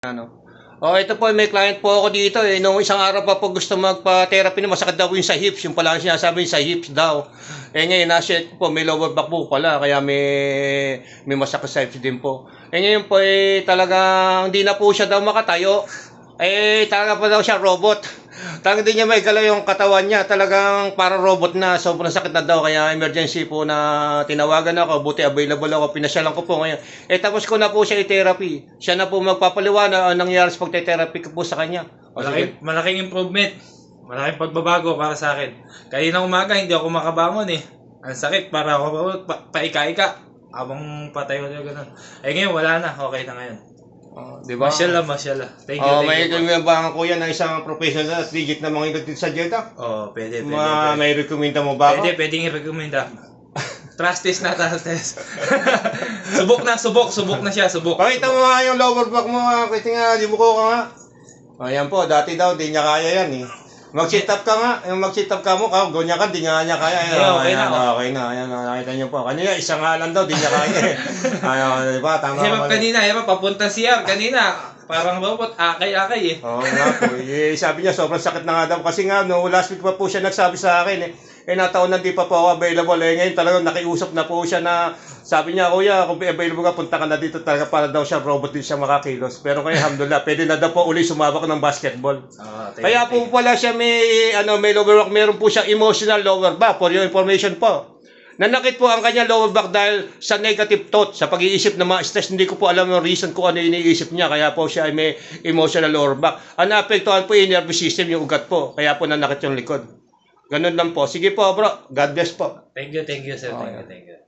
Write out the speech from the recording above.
Ano? Oh, ito po, may client po ako dito eh. Nung isang araw pa po gusto magpa-therapy na masakit daw yung sa hips. Yung pala sinasabi sa hips daw. Eh ngayon, nasa po, may lower back po pala. Kaya may masakit sa hips din po. Eh ngayon po, eh talagang hindi na po siya daw makatayo. Eh talaga pa daw siya robot. Talagang hindi niya maigalaw yung katawan niya. Talagang para robot na. Sobrang sakit na daw. Kaya emergency po na tinawagan ako. Buti available ako. Pinasyalan ko po ngayon. Eh tapos ko na po siya i-therapy. Siya na po magpapaliwanag ang nangyari sa pagte-therapy ko po sa kanya. Malaking improvement. Malaking pagbabago para sa akin. Kanina umaga hindi ako makabangon eh. Ang sakit para ako paika-ika. Habang patayo na gano'n. Eh ngayon wala na. Okay na ngayon. Diba? Mashallah. Thank you. May kailangan ko yan ng isang professional at legit na mga dito sa Jeddah. Pwede. May rekomenda mo ba ako? Pwedeng i-recommenda. Trust test. Subok na siya. Pakita mo nga yung lower back mo. Kasi nga, di mo ko ka nga. Ayan po, dati daw, di niya kaya yan eh. Mag-sit up ka nga. Yung mag-sit up ka mo, ganyan ka, di nga niya kaya. Okay na. Ayan, nakita niyo po. Kanina, isang nga lang daw, di niya kaya eh. Ayan, di ba? Tama Hirap kanina, papunta siya. Kanina, parang robot, akay-akay eh. Oo nga po. Sabi niya, sobrang sakit na nga daw. Kasi nga, no, last week pa po siya nagsabi sa akin eh. Nataon na di pa po ako available. Ngayon talagang nakiusap na po siya na sabi niya, kuya, kung available ka, punta ka na dito talaga para daw siya robot din siya makakilos. Pero kaya alhamdulillah, pwede na daw po uli sumabak ng basketball. Kaya po pala siya may lower back, meron po siya emotional lower back for your information po. Nanakit po ang kanya lower back dahil sa negative thought, sa pag-iisip ng mga stress. Hindi ko po alam yung reason kung ano yung iniisip niya. Kaya po siya ay may emotional lower back. Ang naapektuhan po yung nervous system, yung ugat po. Kaya po nanakit yung likod. Ganun lang po. Sige po bro. God bless po. Thank you sir. Thank you.